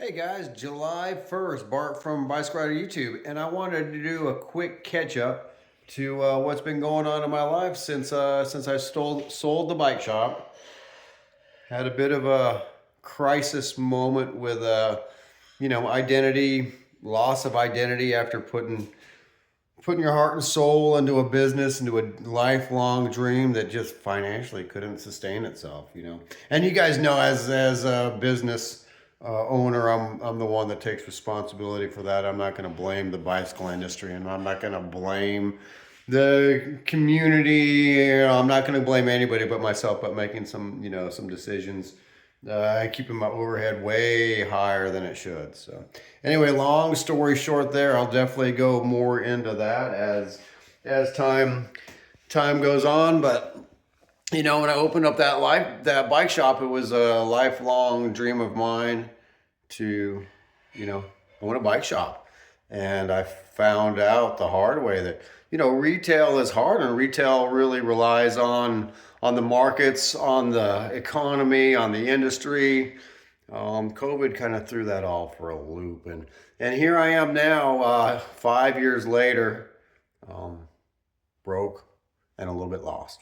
Hey guys, July 1st, Bart from Bicycle Rider YouTube, and I wanted to do a quick catch up to what's been going on in my life since I sold the bike shop. Had a bit of a crisis moment with identity, loss of identity after putting your heart and soul into a business, into a lifelong dream that just financially couldn't sustain itself. And you guys know, as a business owner, I'm the one that takes responsibility for that. I'm not going to blame the bicycle industry, and I'm not going to blame the community. I'm not going to blame anybody but myself, but making some decisions, keeping my overhead way higher than it should. So anyway, long story short, I'll definitely go more into that as time goes on. But when I opened up that bike shop, it was a lifelong dream of mine to own a bike shop. And I found out the hard way that retail is hard, and retail really relies on the markets, on the economy, on the industry. COVID kind of threw that all for a loop, and here I am now, 5 years later, broke and a little bit lost.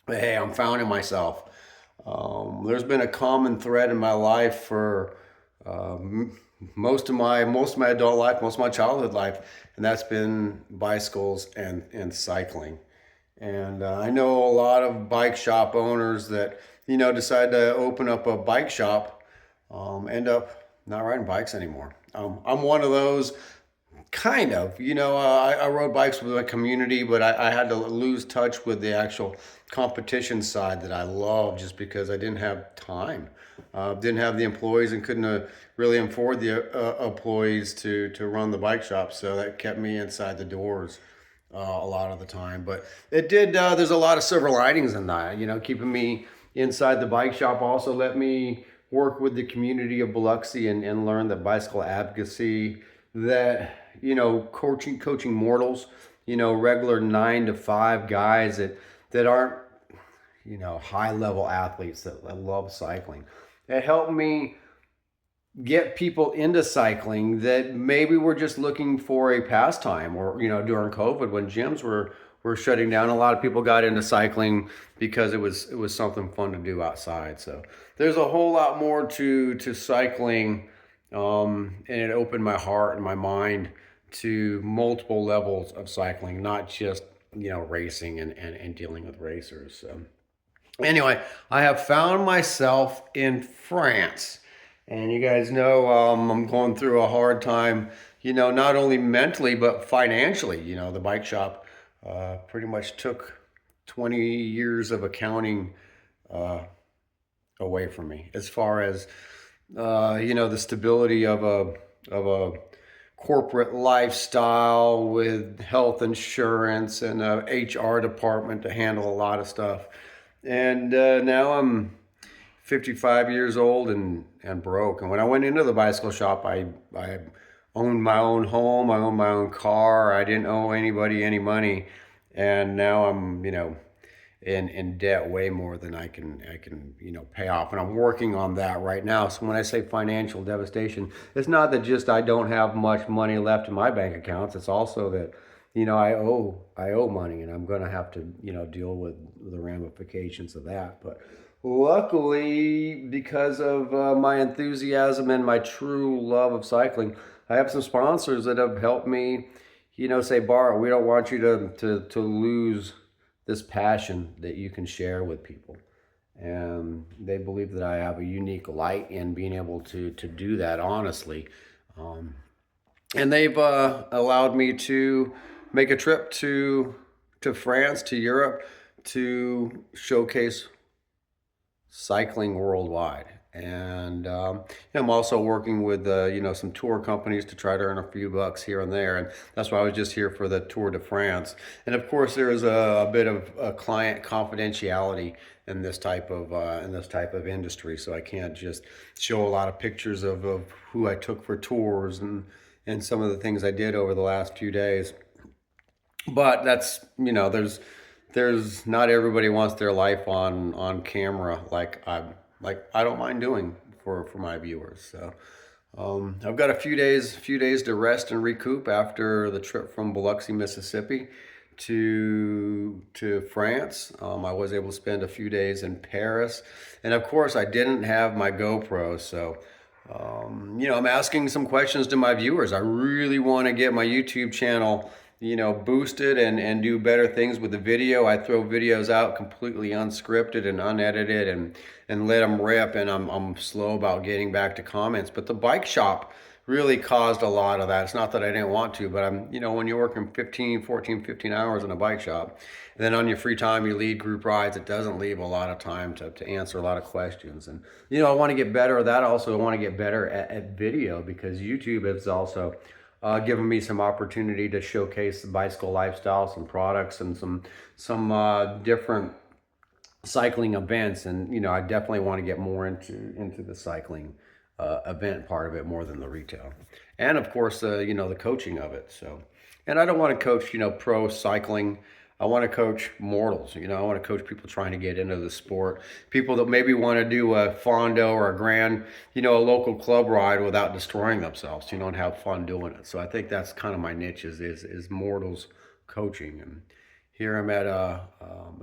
But hey, I'm finding myself. There's been a common thread in my life for most of my adult life, most of my childhood life, and that's been bicycles and cycling. And I know a lot of bike shop owners that decide to open up a bike shop, end up not riding bikes anymore. I'm one of those. Kind of, I rode bikes with my community, but I had to lose touch with the actual competition side that I love, just because I didn't have time, didn't have the employees, and couldn't really afford the employees to run the bike shop. So that kept me inside the doors a lot of the time. But it did. There's a lot of silver linings in that. Keeping me inside the bike shop also let me work with the community of Biloxi and learn the bicycle advocacy, that coaching mortals, regular 9 to 5 guys that aren't high level athletes that love cycling. It helped me get people into cycling that maybe were just looking for a pastime, or during COVID, when gyms were shutting down, a lot of people got into cycling because it was something fun to do outside. So there's a whole lot more to cycling, and it opened my heart and my mind to multiple levels of cycling, not just racing and dealing with racers. So anyway, I have found myself in France, and you guys know, I'm going through a hard time, not only mentally but financially. The bike shop pretty much took 20 years of accounting away from me, as far as the stability of a corporate lifestyle with health insurance and a HR department to handle a lot of stuff. And now I'm 55 years old and broke. And when I went into the bicycle shop, I owned my own home, I owned my own car, I didn't owe anybody any money. And now I'm, in debt way more than I can pay off, and I'm working on that right now. So when I say financial devastation, it's not that just I don't have much money left in my bank accounts. It's also that I owe money, and I'm going to have to deal with the ramifications of that. But luckily, because of my enthusiasm and my true love of cycling, I have some sponsors that have helped me say, Bart, we don't want you to lose this passion that you can share with people. And they believe that I have a unique light in being able to do that honestly. And they've allowed me to make a trip to France, to Europe, to showcase cycling worldwide. And I'm also working with some tour companies to try to earn a few bucks here and there, and that's why I was just here for the Tour de France. And of course, there is a bit of client confidentiality in this type of industry, so I can't just show a lot of pictures of who I took for tours and some of the things I did over the last few days. But that's there's not everybody wants their life on camera, like I don't mind doing for my viewers. So I've got a few days to rest and recoup after the trip from Biloxi, Mississippi to France. I was able to spend a few days in Paris, and of course I didn't have my GoPro, so I'm asking some questions to my viewers. I really want to get my YouTube channel, boosted and do better things with the video. I throw videos out completely unscripted and unedited and let them rip, and I'm slow about getting back to comments. But the bike shop really caused a lot of that. It's not that I didn't want to, but when you're working 15 hours in a bike shop, and then on your free time you lead group rides, it doesn't leave a lot of time to answer a lot of questions. And I want to get better at that. Also, I want to get better at video, because YouTube has also given me some opportunity to showcase the bicycle lifestyle, some products, and some different cycling events. And I definitely want to get more into the cycling event part of it more than the retail, and of course the coaching of it. So, and I don't want to coach pro cycling. I want to coach mortals. I want to coach people trying to get into the sport, people that maybe want to do a fondo or a grand a local club ride without destroying themselves, and have fun doing it. So I think that's kind of my niche is mortals coaching. And here I'm at a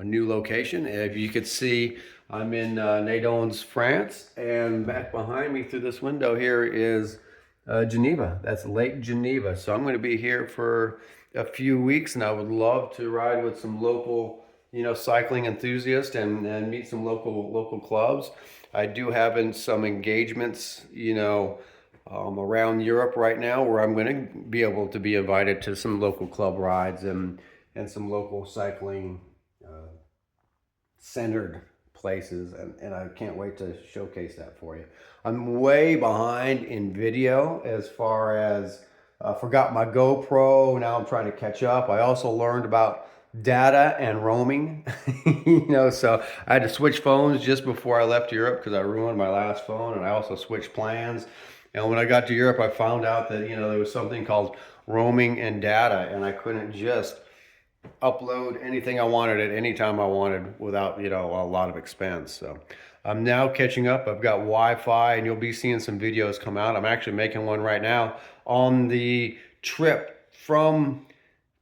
new location. If you could see, I'm in Nadons, France, and back behind me through this window here is Geneva. That's Lake Geneva. So I'm going to be here for a few weeks, and I would love to ride with some local, cycling enthusiasts and meet some local clubs. I do have some engagements, around Europe right now, where I'm going to be able to be invited to some local club rides and some local cycling centered places, and I can't wait to showcase that for you. I'm way behind in video as far as forgot my GoPro. Now I'm trying to catch up. I also learned about data and roaming, so I had to switch phones just before I left Europe because I ruined my last phone, and I also switched plans. And when I got to Europe, I found out that there was something called roaming and data, and I couldn't just upload anything I wanted at any time I wanted without a lot of expense. So I'm now catching up. I've got Wi-Fi, and you'll be seeing some videos come out. I'm actually making one right now on the trip from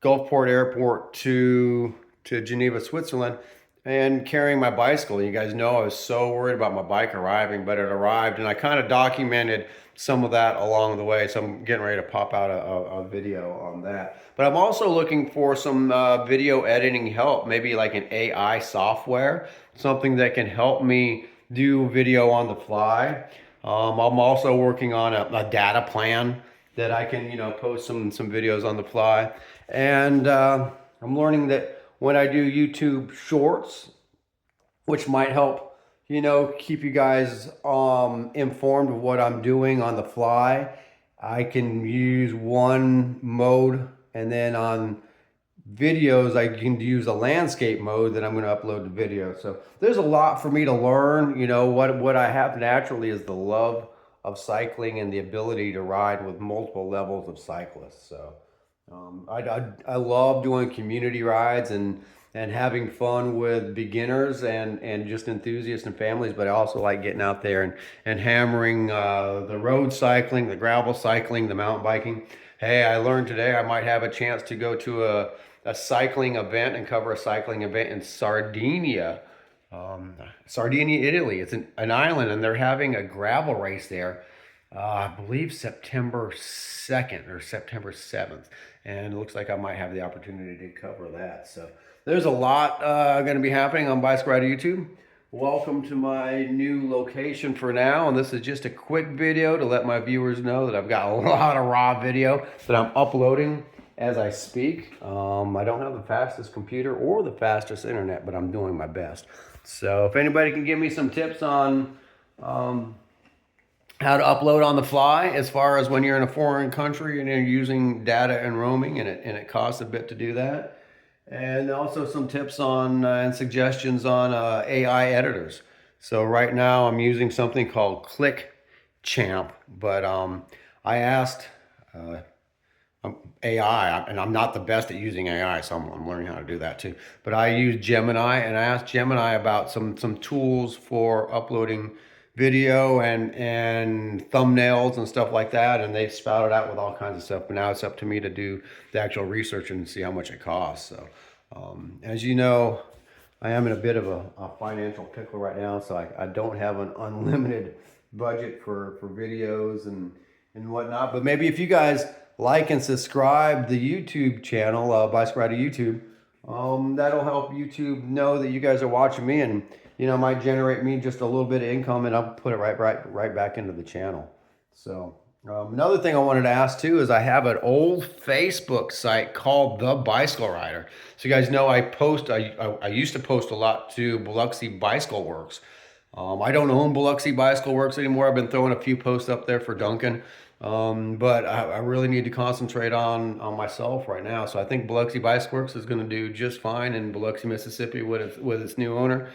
Gulfport Airport to Geneva, Switzerland, and carrying my bicycle. You guys know I was so worried about my bike arriving, but it arrived, and I kind of documented some of that along the way. So I'm getting ready to pop out a video on that. But I'm also looking for some video editing help, maybe like an AI software, something that can help me do video on the fly. I'm also working on a data plan that I can, post some videos on the fly. And I'm learning that when I do YouTube shorts, which might help, keep you guys informed of what I'm doing on the fly, I can use one mode, and then on videos I can use a landscape mode that I'm going to upload the video. So there's a lot for me to learn. What I have naturally is the love of cycling and the ability to ride with multiple levels of cyclists. So I love doing community rides and having fun with beginners and just enthusiasts and families, but I also like getting out there and hammering the road cycling, the gravel cycling, the mountain biking. Hey, I learned today I might have a chance to go to a cycling event and cover a cycling event in Sardinia, Italy. It's an island, and they're having a gravel race there. I believe September 2nd or September 7th. And it looks like I might have the opportunity to cover that. So there's a lot going to be happening on Bicycle Rider YouTube. Welcome to my new location for now. And this is just a quick video to let my viewers know that I've got a lot of raw video that I'm uploading as I speak. I don't have the fastest computer or the fastest internet, but I'm doing my best. So if anybody can give me some tips on how to upload on the fly, as far as when you're in a foreign country and you're using data and roaming, and it costs a bit to do that. And also some tips on and suggestions on AI editors. So right now I'm using something called ClickChamp, but I asked AI, and I'm not the best at using AI, so I'm learning how to do that too. But I use Gemini, and I asked Gemini about some tools for uploading video and thumbnails and stuff like that, and they spout it out with all kinds of stuff. But now it's up to me to do the actual research and see how much it costs. So as you know, I am in a bit of a financial pickle right now, so I don't have an unlimited budget for videos and whatnot. But maybe if you guys like and subscribe the YouTube channel, Bicycle Rider YouTube, that'll help YouTube know that you guys are watching me, and might generate me just a little bit of income, and I'll put it right back into the channel. So another thing I wanted to ask too is I have an old Facebook site called The Bicycle Rider. So you guys know I used to post a lot to Biloxi Bicycle Works. I don't own Biloxi Bicycle Works anymore. I've been throwing a few posts up there for Duncan. But I really need to concentrate on myself right now. So I think Biloxi Bicycle Works is going to do just fine in Biloxi, Mississippi with its new owner.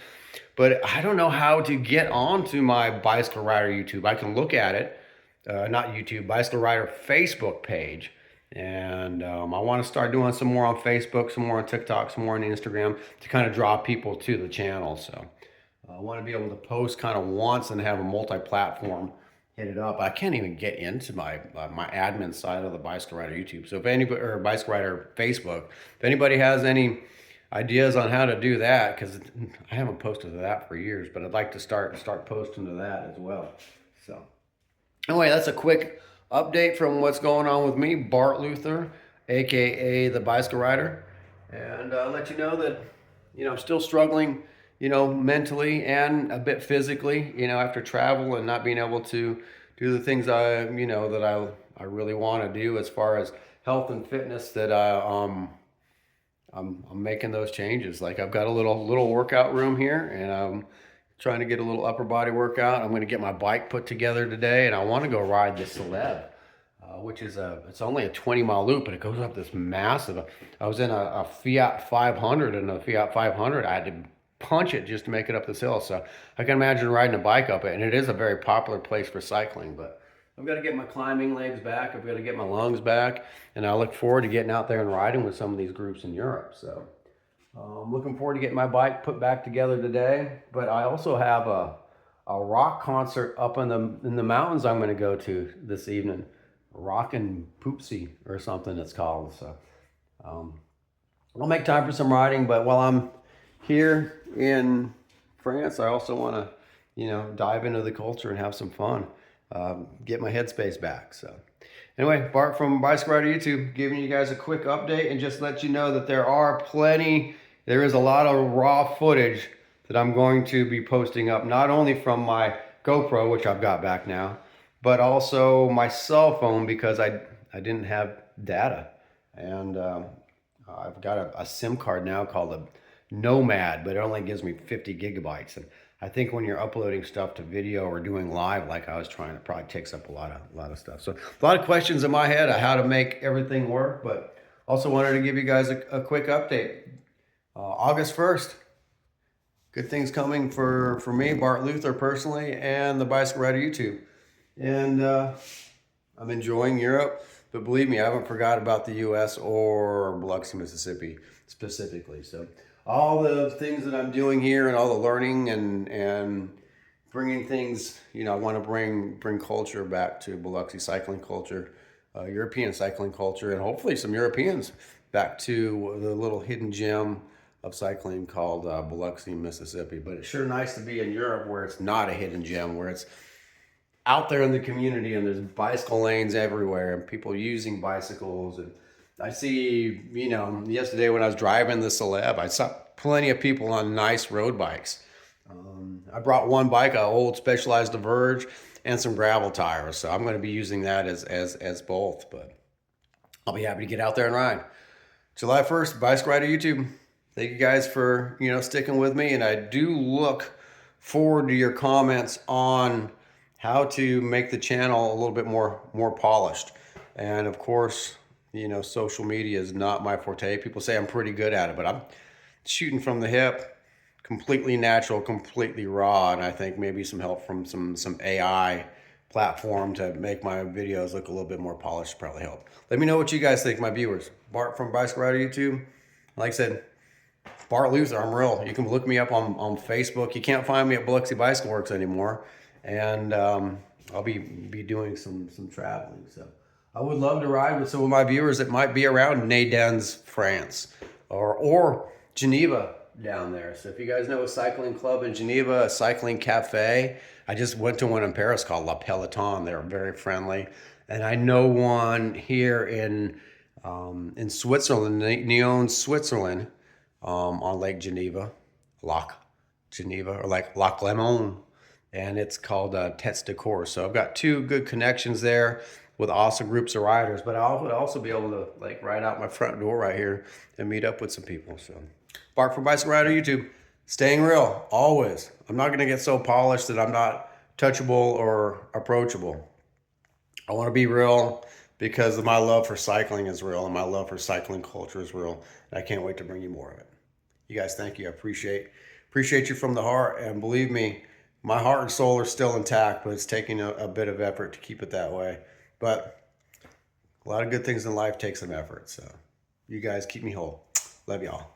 But I don't know how to get onto my Bicycle Rider YouTube. I can look at it, not YouTube, Bicycle Rider Facebook page. And I want to start doing some more on Facebook, some more on TikTok, some more on Instagram to kind of draw people to the channel. So I want to be able to post kind of once and have a multi-platform hit it up. I can't even get into my my admin side of the Bicycle Rider YouTube. So if anybody, or Bicycle Rider Facebook, if anybody has any ideas on how to do that, because I haven't posted to that for years, but I'd like to start posting to that as well. So anyway, that's a quick update from what's going on with me, Bart Luther, aka the Bicycle Rider, and let you know that I'm still struggling, mentally and a bit physically, after travel and not being able to do the things that I really want to do as far as health and fitness, that I'm making those changes. Like I've got a little workout room here, and I'm trying to get a little upper body workout. I'm going to get my bike put together today, and I want to go ride the Celeb, which is it's only a 20-mile loop, but it goes up this massive. I was in a Fiat 500, and the Fiat 500, I had to punch it just to make it up this hill. So I can imagine riding a bike up it, and it is a very popular place for cycling. But I've got to get my climbing legs back. I've got to get my lungs back, and I look forward to getting out there and riding with some of these groups in Europe. So I'm looking forward to getting my bike put back together today. But I also have a rock concert up in the mountains I'm going to go to this evening. Rockin' Poopsie or something it's called. So I'll make time for some riding, but while I'm here in France, I also want to, dive into the culture and have some fun, get my headspace back. So anyway, Bart from Bicycle Rider YouTube, giving you guys a quick update and just let you know that there is a lot of raw footage that I'm going to be posting up, not only from my GoPro, which I've got back now, but also my cell phone, because I didn't have data. And I've got a SIM card now called a Nomad, but it only gives me 50 gigabytes. And I think when you're uploading stuff to video or doing live like I was trying, it probably takes up a lot of stuff. So a lot of questions in my head of how to make everything work, but also wanted to give you guys a quick update. August 1st, good things coming for me, Bart Luther personally, and the Bicycle Rider YouTube. And I'm enjoying Europe, but believe me, I haven't forgot about the U.S. or Biloxi, Mississippi specifically. So all the things that I'm doing here and all the learning and bringing things, I want to bring culture back to Biloxi cycling culture, European cycling culture, and hopefully some Europeans back to the little hidden gem of cycling called Biloxi, Mississippi. But it's sure nice to be in Europe where it's not a hidden gem, where it's out there in the community and there's bicycle lanes everywhere and people using bicycles. And I see, yesterday when I was driving the Celeb, I saw plenty of people on nice road bikes. I brought one bike, an old Specialized Diverge, and some gravel tires. So I'm going to be using that as both, but I'll be happy to get out there and ride. July 1st, Bicycle Rider YouTube. Thank you guys for, sticking with me. And I do look forward to your comments on how to make the channel a little bit more polished. And of course, social media is not my forte. People say I'm pretty good at it, but I'm shooting from the hip, completely natural, completely raw. And I think maybe some help from some AI platform to make my videos look a little bit more polished probably help. Let me know what you guys think, my viewers. Bart from Bicycle Rider YouTube. Like I said, Bart Luther, I'm real. You can look me up on Facebook. You can't find me at Biloxi Bicycle Works anymore. and I'll be doing some traveling. So I would love to ride with some of my viewers that might be around Nadens, France, or Geneva down there. So if you guys know a cycling club in Geneva, a cycling cafe, I just went to one in Paris called La Peloton. They're very friendly, and I know one here in Switzerland, Nyon, Switzerland, on Lake Geneva, Lac Geneva, or like Lac Lemon, and it's called Tets de Course. So I've got two good connections there with awesome groups of riders, but I would also be able to like ride out my front door right here and meet up with some people. So Bart from Bicycle Rider YouTube, staying real, always. I'm not gonna get so polished that I'm not touchable or approachable. I wanna be real because my love for cycling is real and my love for cycling culture is real. And I can't wait to bring you more of it. You guys, thank you. I appreciate you from the heart. And believe me, my heart and soul are still intact, but it's taking a bit of effort to keep it that way. But a lot of good things in life take some effort. So you guys keep me whole. Love y'all.